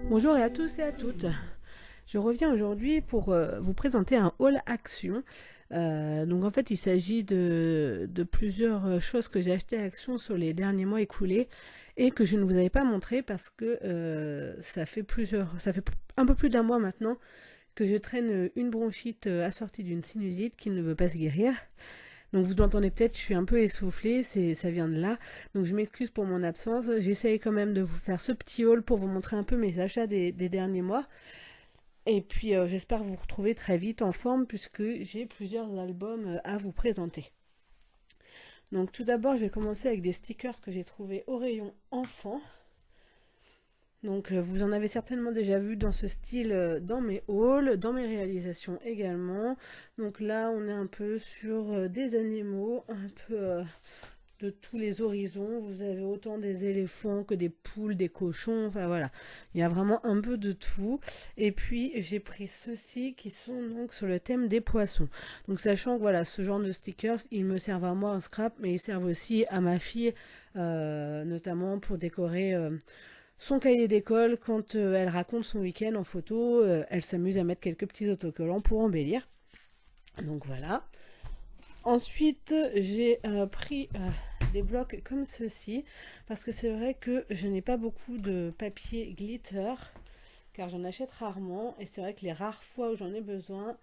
Bonjour à tous et à toutes. Je reviens aujourd'hui pour vous présenter un haul Action. Donc en fait il s'agit de plusieurs choses que j'ai achetées à Action sur les derniers mois écoulés et que je ne vous avais pas montré parce que ça fait un peu plus d'un mois maintenant que je traîne une bronchite assortie d'une sinusite qui ne veut pas se guérir. Donc vous l'entendez peut-être, je suis un peu essoufflée, ça vient de là. Donc je m'excuse pour mon absence. J'essaye quand même de vous faire ce petit haul pour vous montrer un peu mes achats des derniers mois. Et puis j'espère vous retrouver très vite en forme puisque j'ai plusieurs albums à vous présenter. Donc tout d'abord je vais commencer avec des stickers que j'ai trouvés au rayon enfant. Donc vous en avez certainement déjà vu dans ce style dans mes hauls, dans mes réalisations également. Donc là on est un peu sur des animaux, un peu de tous les horizons. Vous avez autant des éléphants que des poules, des cochons, enfin voilà. Il y a vraiment un peu de tout. Et puis j'ai pris ceux-ci qui sont donc sur le thème des poissons. Donc sachant que voilà, ce genre de stickers, ils me servent à moi en scrap, mais ils servent aussi à ma fille, notamment pour décorer son cahier d'école quand elle raconte son week-end en photo. Elle s'amuse à mettre quelques petits autocollants pour embellir. Donc voilà. Ensuite, j'ai pris des blocs comme ceci parce que c'est vrai que je n'ai pas beaucoup de papier glitter car j'en achète rarement et c'est vrai que les rares fois où j'en ai besoin,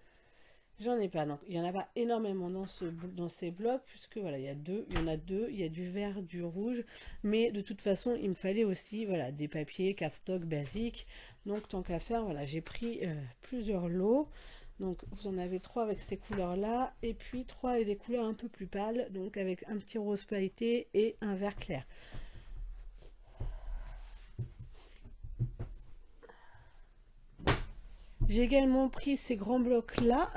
j'en ai pas. Donc il n'y en a pas énormément dans ces blocs puisque voilà, il y en a deux, il y a du vert, du rouge, mais de toute façon il me fallait aussi voilà, des papiers cardstock basiques. Donc tant qu'à faire, voilà, j'ai pris plusieurs lots. Donc vous en avez trois avec ces couleurs là et puis trois avec des couleurs un peu plus pâles, donc avec un petit rose pailleté et un vert clair. J'ai également pris ces grands blocs là,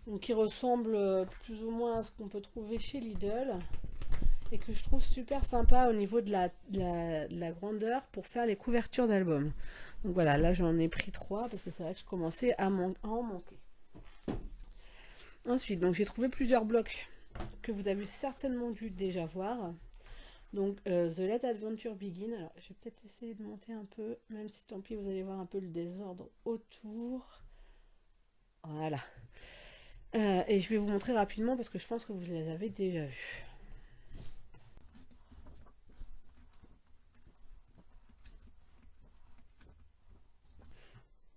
donc qui ressemblent plus ou moins à ce qu'on peut trouver chez Lidl et que je trouve super sympa au niveau de la grandeur pour faire les couvertures d'albums. Donc voilà, là j'en ai pris trois parce que c'est vrai que je commençais à en manquer. Ensuite, donc j'ai trouvé plusieurs blocs que vous avez certainement dû déjà voir. Donc The Let Adventure Begin. Alors je vais peut-être essayer de monter un peu, même si tant pis vous allez voir un peu le désordre autour. Voilà. Et je vais vous montrer rapidement parce que je pense que vous les avez déjà vus.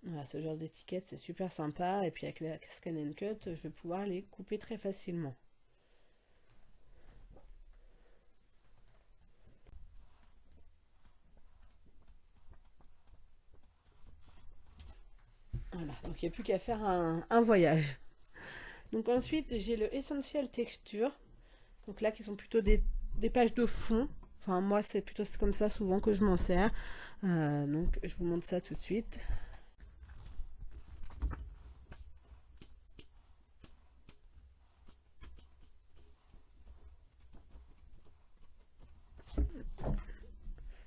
Voilà, ce genre d'étiquette c'est super sympa et puis avec la scan and cut je vais pouvoir les couper très facilement. Voilà, donc il n'y a plus qu'à faire un voyage. Donc ensuite j'ai le Essential Texture. Donc là qui sont plutôt des pages de fond. Enfin moi c'est plutôt comme ça souvent que je m'en sers. Donc je vous montre ça tout de suite.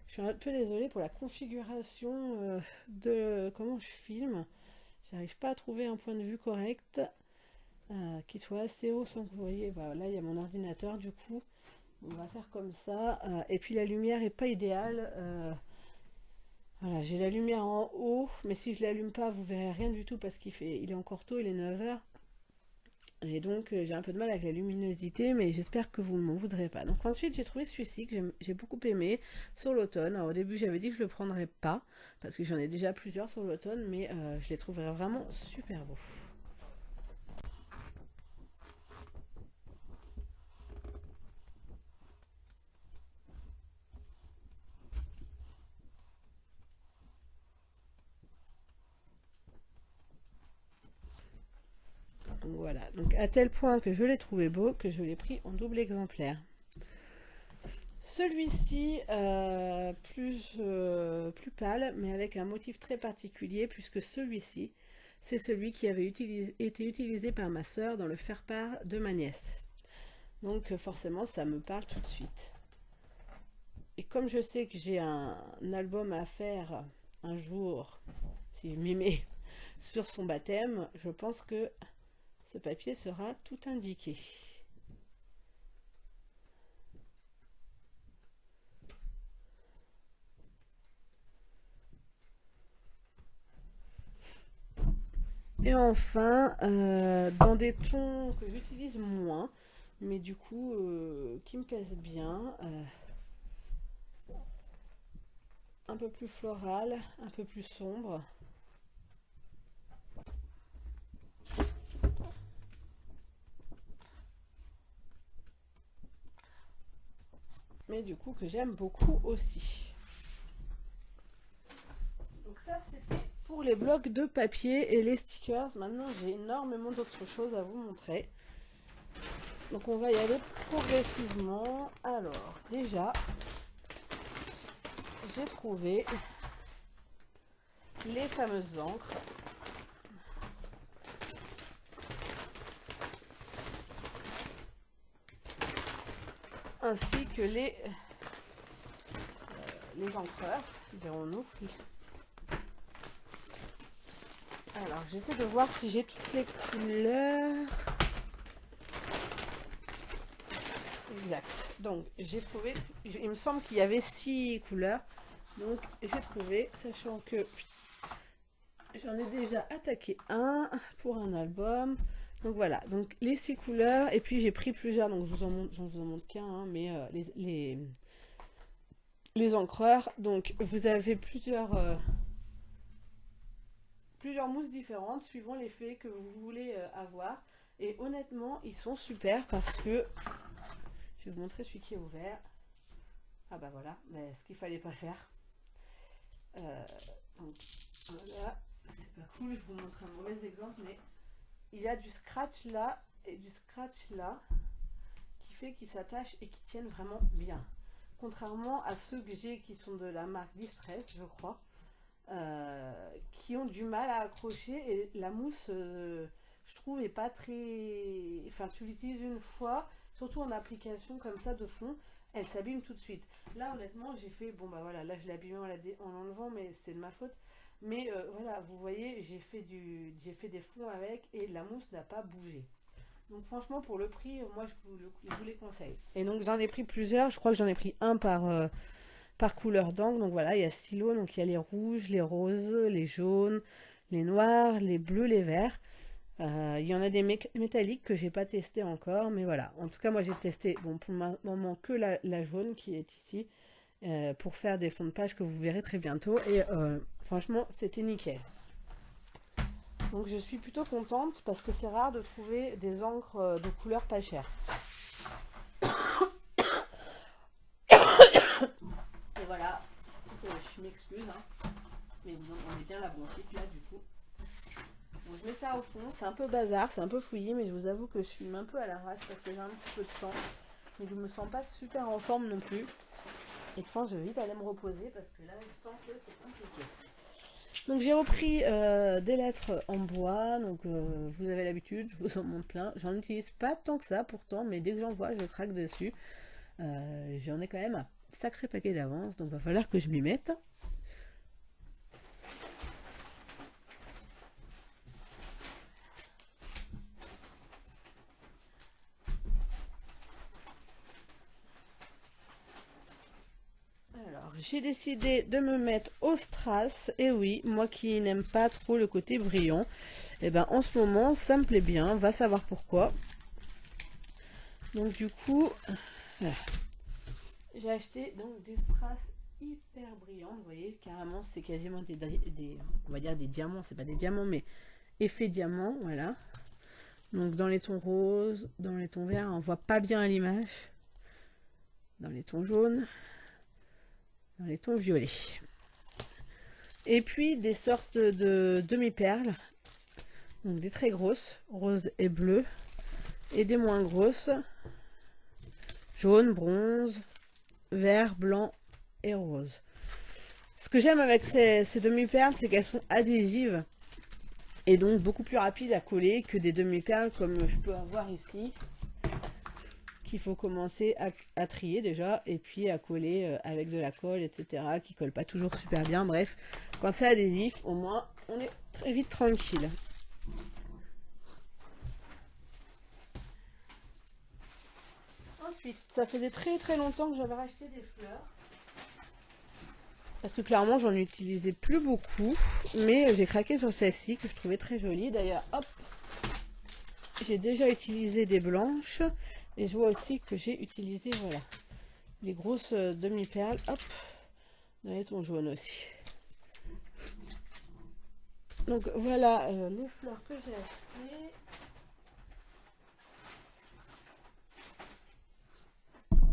Je suis un peu désolée pour la configuration de comment je filme. J'arrive pas à trouver un point de vue correct qui soit assez haut sans que vous voyez. Voilà, là il y a mon ordinateur du coup. On va faire comme ça. Et puis la lumière est pas idéale. Voilà, j'ai la lumière en haut, mais si je l'allume pas, vous verrez rien du tout parce il est encore tôt, il est 9h. Et donc j'ai un peu de mal avec la luminosité, mais j'espère que vous ne m'en voudrez pas. Donc ensuite j'ai trouvé celui-ci que j'ai beaucoup aimé sur l'automne. Au début j'avais dit que je le prendrais pas, parce que j'en ai déjà plusieurs sur l'automne, mais je les trouverais vraiment super beaux. Donc voilà, donc à tel point que je l'ai trouvé beau que je l'ai pris en double exemplaire. Celui-ci, plus pâle, mais avec un motif très particulier, puisque celui-ci, c'est celui qui avait été utilisé par ma sœur dans le faire-part de ma nièce. Donc forcément, ça me parle tout de suite. Et comme je sais que j'ai un album à faire un jour, si je m'y mets, sur son baptême, je pense que ce papier sera tout indiqué. Et enfin, dans des tons que j'utilise moins, mais du coup qui me plaisent bien, un peu plus floral, un peu plus sombre. Mais du coup que j'aime beaucoup aussi. Donc ça c'était pour les blocs de papier et les stickers. Maintenant j'ai énormément d'autres choses à vous montrer. Donc on va y aller progressivement. Alors déjà j'ai trouvé les fameuses encres. Ainsi que les encreurs, dirons-nous. Alors j'essaie de voir si j'ai toutes les couleurs. Exact. Donc j'ai trouvé, il me semble qu'il y avait 6 couleurs. Donc j'ai trouvé, sachant que j'en ai déjà attaqué un pour un album. Donc voilà, donc les 6 couleurs. Et puis j'ai pris plusieurs, donc je vous en montre qu'un, hein, mais les encreurs. Donc vous avez plusieurs mousses différentes suivant l'effet que vous voulez avoir. Et honnêtement, ils sont super parce que je vais vous montrer celui qui est ouvert. Ah bah voilà, mais ce qu'il fallait pas faire. Donc voilà, c'est pas cool, je vous montre un mauvais exemple, mais il y a du scratch là et du scratch là qui fait qu'ils s'attachent et qui tiennent vraiment bien. Contrairement à ceux que j'ai qui sont de la marque Distress, je crois, qui ont du mal à accrocher et la mousse, je trouve, est pas très. Enfin, tu l'utilises une fois, surtout en application comme ça de fond, elle s'abîme tout de suite. Là, honnêtement, j'ai fait. Bon, bah voilà, là je l'ai abîmé en l'enlevant, mais c'est de ma faute. Mais voilà, vous voyez, j'ai fait des fonds avec et la mousse n'a pas bougé. Donc franchement, pour le prix, moi je vous les conseille. Et donc j'en ai pris plusieurs, je crois que j'en ai pris un par couleur d'encre. Donc voilà, il y a stylo, donc il y a les rouges, les roses, les jaunes, les noirs, les bleus, les verts. Il y en a des métalliques que j'ai pas testé encore, mais voilà. En tout cas, moi j'ai testé, bon pour le moment que la jaune qui est ici, pour faire des fonds de page que vous verrez très bientôt. Et franchement, c'était nickel. Donc je suis plutôt contente parce que c'est rare de trouver des encres de couleur pas chères. Et voilà, je m'excuse, hein, mais on est bien la bronchite là du coup. Donc je mets ça au fond, c'est un peu bazar, c'est un peu fouillé, mais je vous avoue que je suis un peu à l'arrache parce que j'ai un petit peu de temps. Mais je me sens pas super en forme non plus. Et je pense que je vais vite aller me reposer parce que là je sens que c'est compliqué. Donc j'ai repris des lettres en bois, donc vous avez l'habitude, je vous en montre plein. J'en utilise pas tant que ça pourtant, mais dès que j'en vois, je craque dessus. J'en ai quand même un sacré paquet d'avance, donc il va falloir que je m'y mette. Alors, j'ai décidé de me mettre au strass, et oui, moi qui n'aime pas trop le côté brillant, et ben en ce moment, ça me plaît bien, va savoir pourquoi. Donc du coup, voilà. J'ai acheté donc des strass hyper brillants, vous voyez, carrément c'est quasiment on va dire des diamants, c'est pas des diamants, mais effet diamant, voilà. Donc dans les tons roses, dans les tons verts, on voit pas bien à l'image, dans les tons jaunes, dans les tons violets. Et puis des sortes de demi-perles, donc des très grosses, roses et bleues, et des moins grosses, jaune, bronze, vert, blanc et rose. Ce que j'aime avec ces demi-perles, c'est qu'elles sont adhésives et donc beaucoup plus rapides à coller que des demi-perles comme je peux avoir ici, qu'il faut commencer à trier déjà et puis à coller avec de la colle, etc., qui colle pas toujours super bien. Bref, quand c'est adhésif, au moins on est très vite tranquille. Ensuite, ça faisait très très longtemps que j'avais racheté des fleurs. Parce que clairement, j'en utilisais plus beaucoup. Mais j'ai craqué sur celle-ci que je trouvais très jolie. D'ailleurs, hop, j'ai déjà utilisé des blanches. Et je vois aussi que j'ai utilisé, voilà, les grosses demi-perles. Hop, dans les tons jaunes aussi. Donc voilà les fleurs que j'ai achetées.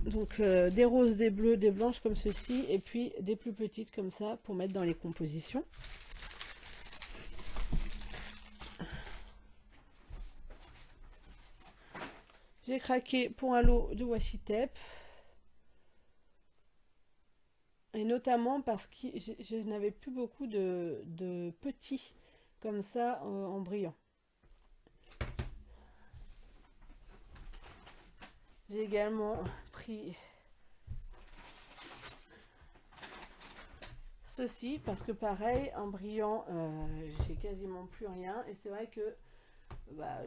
Donc des roses, des bleus, des blanches comme ceci, et puis des plus petites comme ça pour mettre dans les compositions. J'ai craqué pour un lot de washi tape. Et notamment parce que je n'avais plus beaucoup de petits comme ça en brillant. J'ai également pris ceci parce que pareil, en brillant, j'ai quasiment plus rien. Et c'est vrai que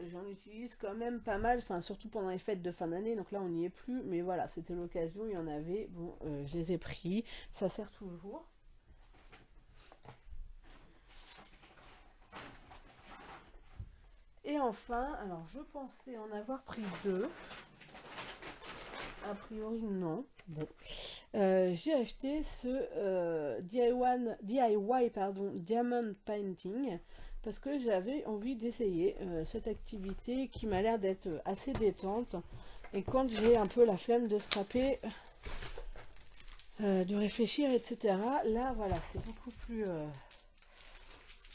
j'en utilise quand même pas mal, enfin surtout pendant les fêtes de fin d'année. Donc là on n'y est plus, mais voilà, c'était l'occasion, il y en avait. Bon, je les ai pris, ça sert toujours. Et enfin, alors je pensais en avoir pris deux. A priori non. Bon. J'ai acheté ce DIY pardon, Diamond Painting parce que j'avais envie d'essayer cette activité qui m'a l'air d'être assez détente. Et quand j'ai un peu la flemme de scraper, de réfléchir, etc. Là, voilà, c'est beaucoup plus...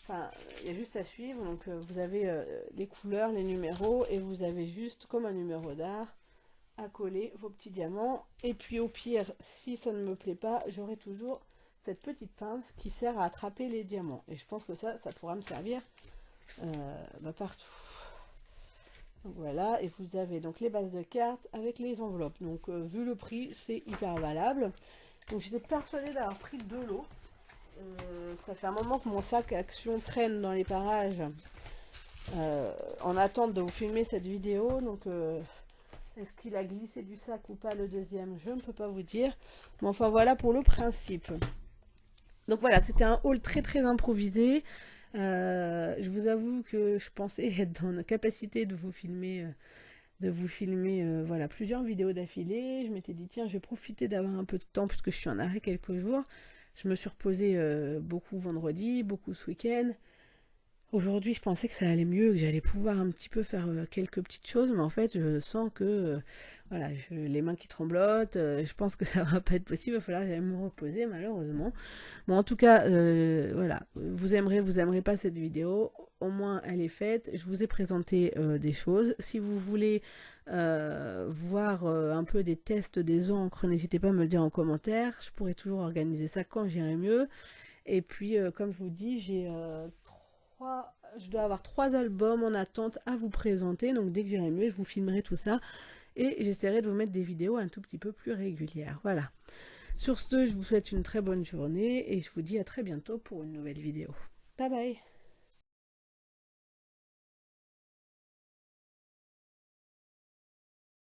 Enfin, il y a juste à suivre. Donc, vous avez les couleurs, les numéros, et vous avez juste, comme un numéro d'art, à coller vos petits diamants. Et puis, au pire, si ça ne me plaît pas, j'aurai toujours cette petite pince qui sert à attraper les diamants. Et je pense que ça pourra me servir partout. Donc voilà, et vous avez donc les bases de cartes avec les enveloppes. Donc, vu le prix, c'est hyper valable. Donc, j'étais persuadée d'avoir pris deux lots. Ça fait un moment que mon sac Action traîne dans les parages en attente de vous filmer cette vidéo. Donc est-ce qu'il a glissé du sac ou pas le deuxième, je ne peux pas vous dire. Mais enfin voilà pour le principe. Donc voilà, c'était un haul très très improvisé. Je vous avoue que je pensais être dans la capacité de vous filmer voilà, plusieurs vidéos d'affilée. Je m'étais dit tiens, je vais profiter d'avoir un peu de temps puisque je suis en arrêt quelques jours. Je me suis reposée beaucoup vendredi, beaucoup ce week-end. Aujourd'hui, je pensais que ça allait mieux, que j'allais pouvoir un petit peu faire quelques petites choses, mais en fait, je sens que voilà, les mains qui tremblotent, je pense que ça va pas être possible, il va falloir que j'aille me reposer malheureusement. Bon, en tout cas, voilà, vous aimerez pas cette vidéo, au moins elle est faite. Je vous ai présenté des choses. Si vous voulez voir un peu des tests des encres, n'hésitez pas à me le dire en commentaire. Je pourrais toujours organiser ça quand j'irai mieux. Et puis, comme je vous dis, je dois avoir 3 albums en attente à vous présenter. Donc, dès que j'irai mieux, je vous filmerai tout ça. Et j'essaierai de vous mettre des vidéos un tout petit peu plus régulières. Voilà. Sur ce, je vous souhaite une très bonne journée et je vous dis à très bientôt pour une nouvelle vidéo. Bye bye!